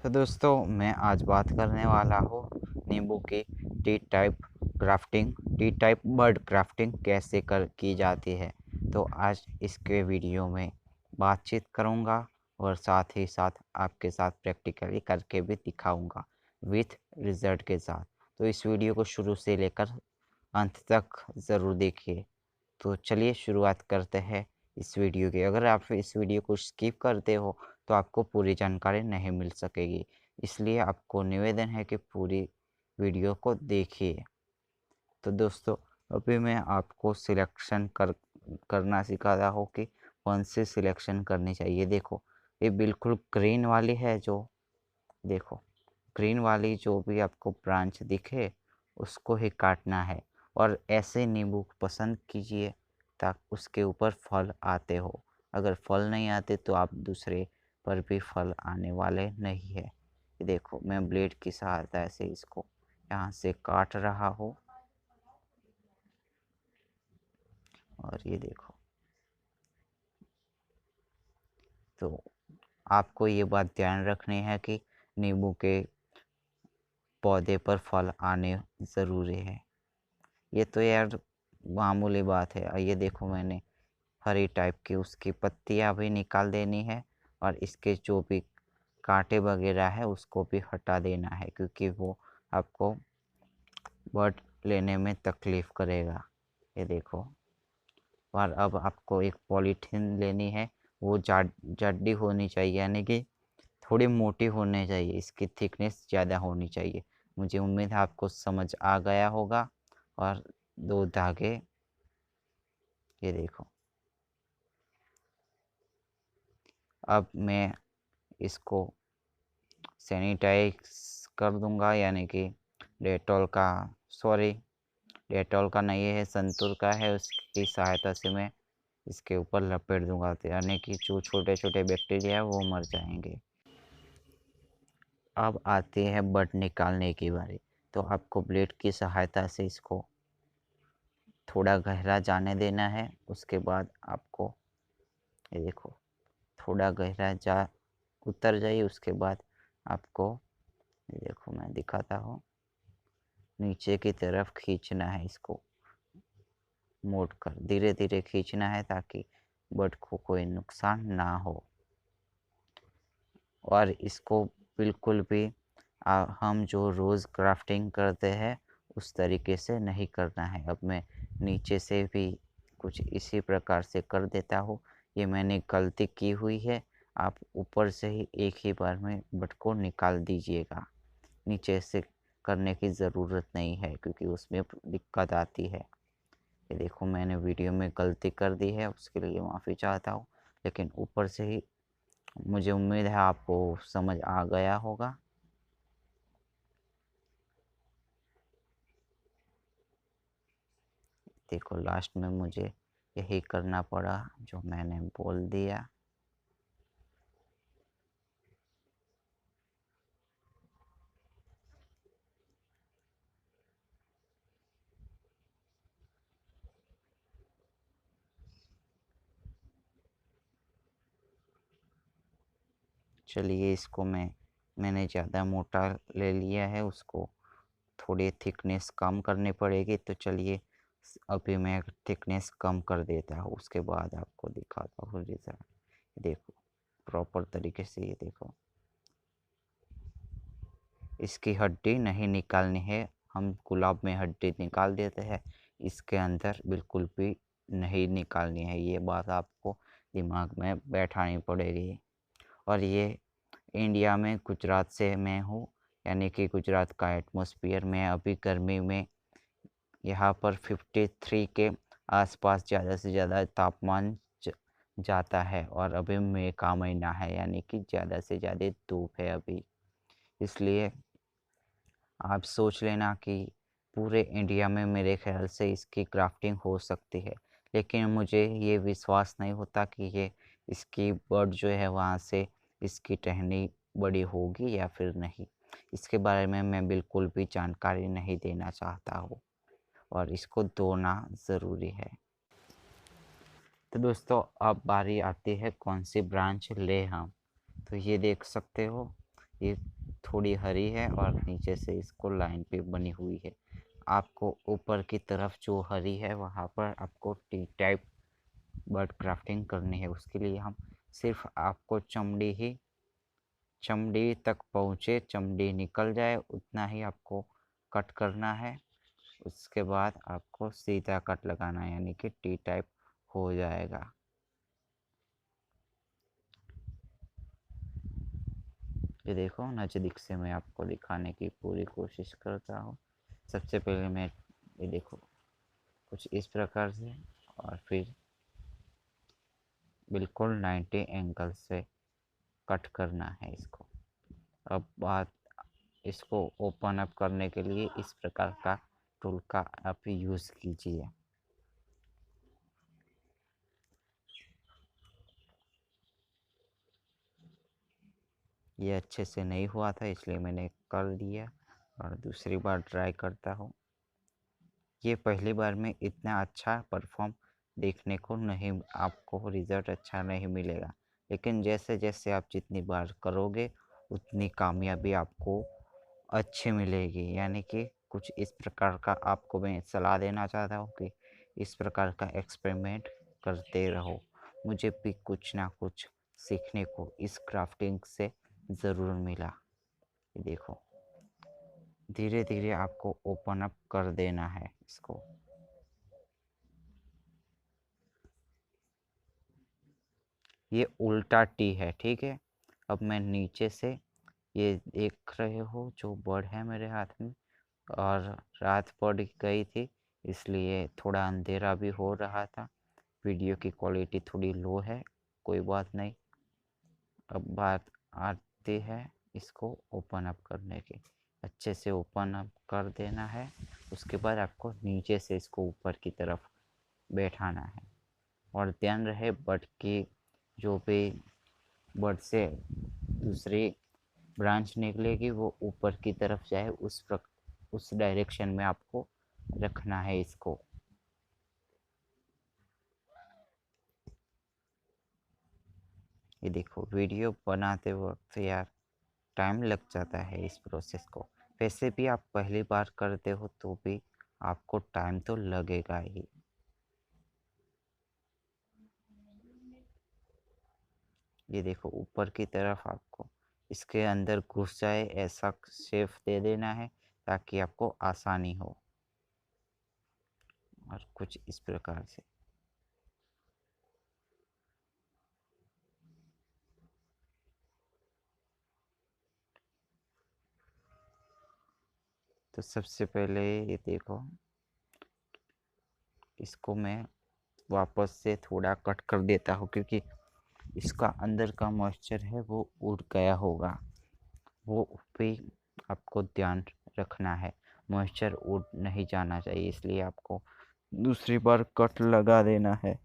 तो दोस्तों मैं आज बात करने वाला हूँ नींबू की T type crafting T type bird crafting कैसे कर की जाती है। तो आज इसके वीडियो में बातचीत करूँगा और साथ ही साथ आपके साथ प्रैक्टिकली करके भी दिखाऊँगा विथ रिज़ल्ट के साथ। तो इस वीडियो को शुरू से लेकर अंत तक ज़रूर देखिए। तो चलिए शुरुआत करते हैं इस वीडियो की। अगर आप इस वीडियो को स्किप करते हो तो आपको पूरी जानकारी नहीं मिल सकेगी, इसलिए आपको निवेदन है कि पूरी वीडियो को देखिए। तो दोस्तों अभी मैं आपको सिलेक्शन करना सिखा रहा हूँ कि कौन सी सिलेक्शन करनी चाहिए। देखो ये बिल्कुल ग्रीन वाली है, जो देखो ग्रीन वाली जो भी आपको ब्रांच दिखे उसको ही काटना है। और ऐसे नींबू पसंद कीजिए ताकि उसके ऊपर फल आते हो। अगर फल नहीं आते तो आप दूसरे पर भी फल आने वाले नहीं है। ये देखो मैं ब्लेड की सहायता से इसको यहाँ से काट रहा हूँ। और ये देखो, तो आपको ये बात ध्यान रखनी है कि नींबू के पौधे पर फल आने ज़रूरी है। ये तो यार मामूली बात है। ये देखो मैंने हरी टाइप की उसकी पत्तियां भी निकाल देनी है और इसके जो भी कांटे वगैरह है उसको भी हटा देना है, क्योंकि वो आपको बर्ड लेने में तकलीफ़ करेगा। ये देखो। और अब आपको एक पॉलीथीन लेनी है, वो जाडी होनी चाहिए, यानी कि थोड़ी मोटी होनी चाहिए, इसकी थिकनेस ज़्यादा होनी चाहिए। मुझे उम्मीद है आपको समझ आ गया होगा। और दो धागे, ये देखो। अब मैं इसको सैनिटाइज कर दूंगा, यानी कि डेटॉल का, सॉरी डेटॉल का नहीं है, संतूर का है, उसकी सहायता से मैं इसके ऊपर लपेट दूंगा, यानी कि जो छोटे छोटे बैक्टीरिया है वो मर जाएंगे। अब आती है बड निकालने की बारी। तो आपको ब्लेड की सहायता से इसको थोड़ा गहरा जाने देना है। उसके बाद आपको ये देखो थोड़ा गहरा जा उतर जाइए। उसके बाद आपको ये देखो मैं दिखाता हूँ, नीचे की तरफ खींचना है, इसको मोड़ कर धीरे धीरे खींचना है ताकि बर्ड को कोई नुकसान ना हो। और इसको बिल्कुल भी हम जो रोज़ क्राफ्टिंग करते हैं उस तरीके से नहीं करना है। अब मैं नीचे से भी कुछ इसी प्रकार से कर देता हूँ। ये मैंने गलती की हुई है। आप ऊपर से ही एक ही बार में बर्ड को निकाल दीजिएगा, नीचे से करने की ज़रूरत नहीं है, क्योंकि उसमें दिक्कत आती है। ये देखो मैंने वीडियो में गलती कर दी है, उसके लिए माफ़ी चाहता हूँ। लेकिन ऊपर से ही मुझे उम्मीद है आपको समझ आ गया होगा। देखो लास्ट में मुझे यही करना पड़ा जो मैंने बोल दिया। चलिए इसको मैंने ज़्यादा मोटा ले लिया है, उसको थोड़ी थिकनेस कम करनी पड़ेगी। तो चलिए अभी मैं थिकनेस कम कर देता हूँ, उसके बाद आपको दिखाता हूँ रिजल्ट। देखो प्रॉपर तरीके से, ये देखो इसकी हड्डी नहीं निकालनी है। हम गुलाब में हड्डी निकाल देते हैं, इसके अंदर बिल्कुल भी नहीं निकालनी है। ये बात आपको दिमाग में बैठानी पड़ेगी। और ये इंडिया में गुजरात से मैं हूँ, यानी कि गुजरात का एटमॉस्फेयर में अभी गर्मी में यहाँ पर 53 के आसपास ज़्यादा से ज़्यादा तापमान जाता है। और अभी मई का महीना है, यानी कि ज़्यादा से ज़्यादा धूप है अभी। इसलिए आप सोच लेना कि पूरे इंडिया में मेरे ख्याल से इसकी क्राफ्टिंग हो सकती है। लेकिन मुझे ये विश्वास नहीं होता कि ये इसकी बर्ड जो है वहाँ से इसकी टहनी बड़ी होगी या फिर नहीं। इसके बारे में मैं बिल्कुल भी जानकारी नहीं देना चाहता हूँ, और इसको धोना ज़रूरी है। तो दोस्तों अब बारी आती है कौन सी ब्रांच ले हम। तो ये देख सकते हो, ये थोड़ी हरी है और नीचे से इसको लाइन पे बनी हुई है। आपको ऊपर की तरफ जो हरी है वहाँ पर आपको टी टाइप बर्ड क्राफ्टिंग करनी है। उसके लिए हम सिर्फ आपको चमड़ी तक पहुँचे, चमड़ी निकल जाए उतना ही आपको कट करना है। उसके बाद आपको सीधा कट लगाना है, यानी कि टी टाइप हो जाएगा। ये देखो, नज़दीक से मैं आपको दिखाने की पूरी कोशिश करता हूँ। सबसे पहले मैं ये देखो कुछ इस प्रकार से, और फिर बिल्कुल 90 एंगल से कट करना है इसको। अब बात इसको ओपन अप करने के लिए इस प्रकार का टूल का आप यूज़ कीजिए। ये अच्छे से नहीं हुआ था इसलिए मैंने कर दिया और दूसरी बार ट्राई करता हूँ। ये पहली बार में इतना अच्छा परफॉर्म देखने को नहीं, आपको रिज़ल्ट अच्छा नहीं मिलेगा, लेकिन जैसे जैसे आप जितनी बार करोगे उतनी कामयाबी आपको अच्छी मिलेगी। यानी कि कुछ इस प्रकार का आपको मैं सलाह देना चाहता हूँ कि इस प्रकार का एक्सपेरिमेंट करते रहो। मुझे भी कुछ ना कुछ सीखने को इस क्राफ्टिंग से ज़रूर मिला। ये देखो, धीरे धीरे आपको ओपन अप कर देना है इसको। ये उल्टा टी है, ठीक है। अब मैं नीचे से, ये देख रहे हो जो बर्ड है मेरे हाथ में, और रात पड़ गई थी इसलिए थोड़ा अंधेरा भी हो रहा था। वीडियो की क्वालिटी थोड़ी लो है, कोई बात नहीं। अब बात आती है इसको ओपन अप करने की। अच्छे से ओपन अप कर देना है। उसके बाद आपको नीचे से इसको ऊपर की तरफ बैठाना है, और ध्यान रहे बर्ड की जो भी बर्ड से दूसरी ब्रांच निकलेगी वो ऊपर की तरफ जाए, उस डायरेक्शन में आपको रखना है इसको। ये देखो, वीडियो बनाते वक्त यार टाइम लग जाता है इस प्रोसेस को। वैसे भी आप पहली बार करते हो तो भी आपको टाइम तो लगेगा ही। ये देखो, ऊपर की तरफ आपको इसके अंदर घुस जाए ऐसा शेप दे देना है ताकि आपको आसानी हो, और कुछ इस प्रकार से। तो सबसे पहले ये देखो, इसको मैं वापस से थोड़ा कट कर देता हूँ क्योंकि इसका अंदर का मॉइस्चर है वो उड़ गया होगा, वो पे आपको ध्यान रखना है। मॉइस्चर उड़ नहीं जाना चाहिए, इसलिए आपको दूसरी बार कट लगा देना है।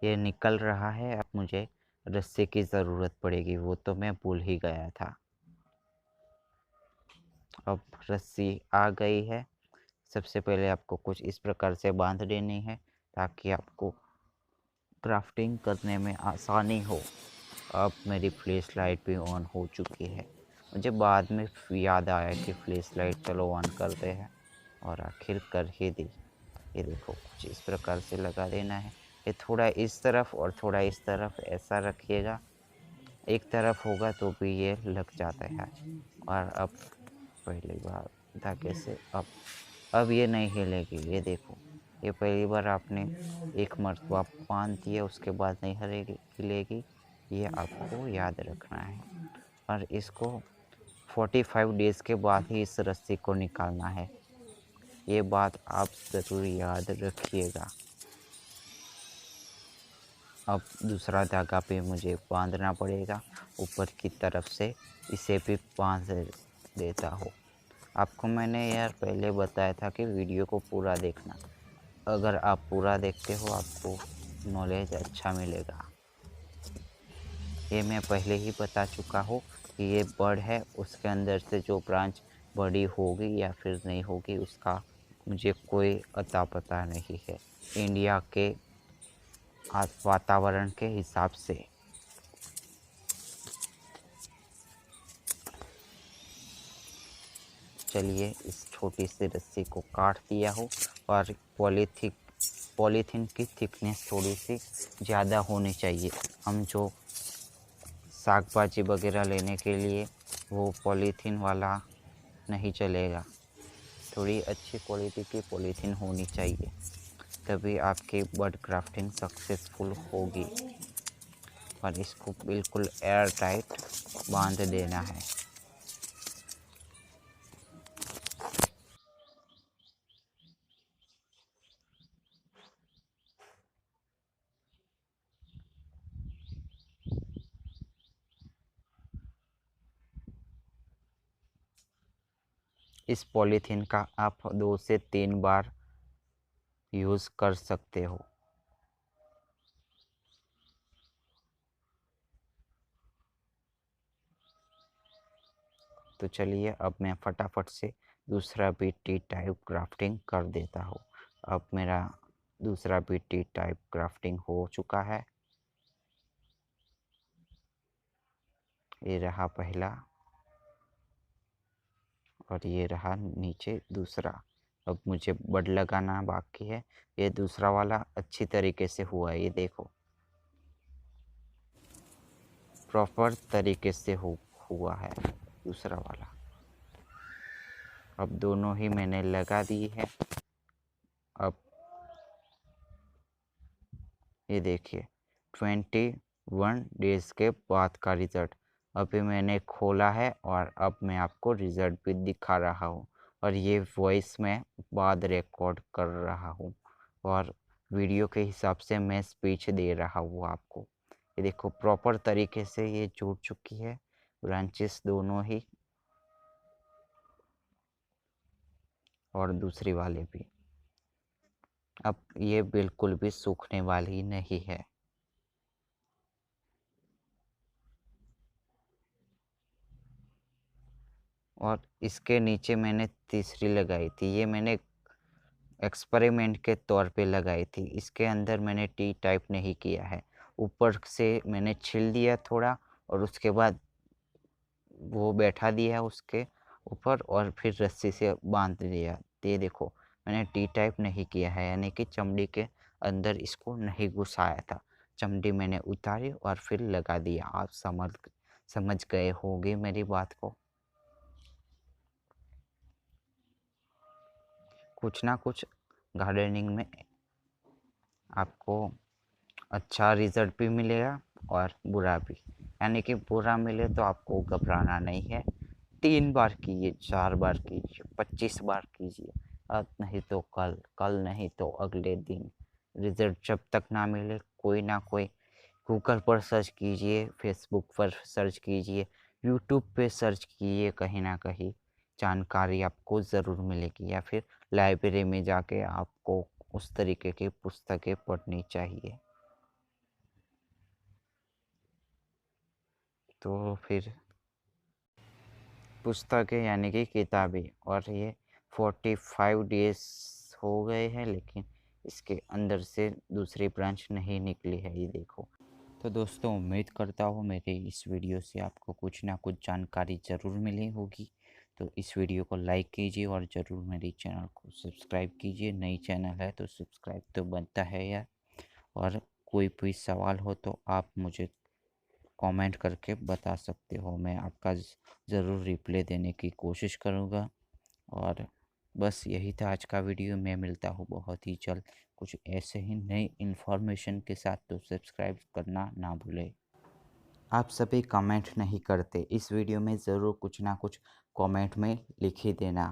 ये निकल रहा है। अब मुझे रस्सी की ज़रूरत पड़ेगी, वो तो मैं भूल ही गया था। अब रस्सी आ गई है। सबसे पहले आपको कुछ इस प्रकार से बांध देनी है ताकि आपको क्राफ्टिंग करने में आसानी हो। अब मेरी फ्लैश लाइट भी ऑन हो चुकी है। मुझे बाद में याद आया कि फ्लैश लाइट चलो ऑन करते हैं, और आखिर कर ही दी। ये देखो, कुछ इस प्रकार से लगा देना है। ये थोड़ा इस तरफ और थोड़ा इस तरफ ऐसा रखिएगा, एक तरफ होगा तो भी ये लग जाता है। और अब पहली बार धागे से अब ये नहीं हिलेगी। ये देखो, ये पहली बार आपने एक मरतबा बांध दिया उसके बाद नहीं हिलेगी, ये आपको याद रखना है। और इसको 45 डेज़ के बाद ही इस रस्सी को निकालना है, ये बात आप ज़रूर याद रखिएगा। अब दूसरा धागा पे मुझे बांधना पड़ेगा ऊपर की तरफ से, इसे भी बांध देता हूँ। आपको मैंने यार पहले बताया था कि वीडियो को पूरा देखना, अगर आप पूरा देखते हो आपको नॉलेज अच्छा मिलेगा। ये मैं पहले ही बता चुका हूँ कि ये बर्ड है, उसके अंदर से जो ब्रांच बड़ी होगी या फिर नहीं होगी उसका मुझे कोई अता पता नहीं है इंडिया के वातावरण के हिसाब से। चलिए इस छोटी सी रस्सी को काट दिया हो और पॉलीथीन की थिकनेस थोड़ी सी ज़्यादा होनी चाहिए। हम जो साग भाजी वगैरह लेने के लिए वो पॉलीथीन वाला नहीं चलेगा, थोड़ी अच्छी क्वालिटी की पॉलीथीन होनी चाहिए, तभी आपकी बर्ड क्राफ्टिंग सक्सेसफुल होगी। और इसको बिल्कुल एयर टाइट बांध देना है। इस पॉलीथीन का आप 2 से 3 बार यूज़ कर सकते हो। तो चलिए अब मैं फटाफट से दूसरा भी टी टाइप क्राफ्टिंग कर देता हूँ। अब मेरा दूसरा भी टी टाइप क्राफ्टिंग हो चुका है। ये रहा पहला और ये रहा नीचे दूसरा। अब मुझे बड लगाना बाकी है। ये दूसरा वाला अच्छी तरीके से हुआ है, ये देखो प्रॉपर तरीके से हुआ है दूसरा वाला। अब दोनों ही मैंने लगा दी है। अब ये देखिए 21 डेज़ के बाद का रिज़ल्ट अभी मैंने खोला है और अब मैं आपको रिज़ल्ट भी दिखा रहा हूँ। और ये वॉइस मैं बाद रिकॉर्ड कर रहा हूँ और वीडियो के हिसाब से मैं स्पीच दे रहा हूँ आपको। ये देखो प्रॉपर तरीके से ये जुड़ चुकी है ब्रांचेस दोनों ही, और दूसरी वाले भी। अब ये बिल्कुल भी सूखने वाली नहीं है। और इसके नीचे मैंने तीसरी लगाई थी, ये मैंने एक्सपेरिमेंट के तौर पे लगाई थी। इसके अंदर मैंने टी टाइप नहीं किया है, ऊपर से मैंने छिल दिया थोड़ा और उसके बाद वो बैठा दिया उसके ऊपर और फिर रस्सी से बांध दिया। ये देखो मैंने टी टाइप नहीं किया है, यानी कि चमड़ी के अंदर इसको नहीं घुसाया था। चमड़ी मैंने उतारी और फिर लगा दिया। आप समझ गए होंगे मेरी बात को। कुछ ना कुछ गार्डनिंग में आपको अच्छा रिज़ल्ट भी मिलेगा और बुरा भी, यानी कि बुरा मिले तो आपको घबराना नहीं है। 3 बार कीजिए, 4 बार कीजिए, 25 बार कीजिए, आज नहीं तो कल, कल नहीं तो अगले दिन। रिज़ल्ट जब तक ना मिले कोई ना कोई गूगल पर सर्च कीजिए, फेसबुक पर सर्च कीजिए, यूट्यूब पे सर्च कीजिए, कहीं ना कहीं जानकारी आपको ज़रूर मिलेगी। या फिर लाइब्रेरी में जाके आपको उस तरीके की पुस्तकें पढ़नी चाहिए। तो फिर पुस्तकें यानी कि किताबें, और ये 45 डेज़ हो गए हैं लेकिन इसके अंदर से दूसरी ब्रांच नहीं निकली है, ये देखो। तो दोस्तों उम्मीद करता हूँ मेरे इस वीडियो से आपको कुछ ना कुछ जानकारी ज़रूर मिली होगी। तो इस वीडियो को लाइक कीजिए और ज़रूर मेरे चैनल को सब्सक्राइब कीजिए। नई चैनल है तो सब्सक्राइब तो बनता है यार। और कोई भी सवाल हो तो आप मुझे कमेंट करके बता सकते हो, मैं आपका ज़रूर रिप्लाई देने की कोशिश करूँगा। और बस यही था आज का वीडियो। मैं मिलता हूँ बहुत ही जल्द कुछ ऐसे ही नई इन्फॉर्मेशन के साथ, तो सब्सक्राइब करना ना भूलें। आप सभी कमेंट नहीं करते, इस वीडियो में ज़रूर कुछ ना कुछ कमेंट में लिख ही देना।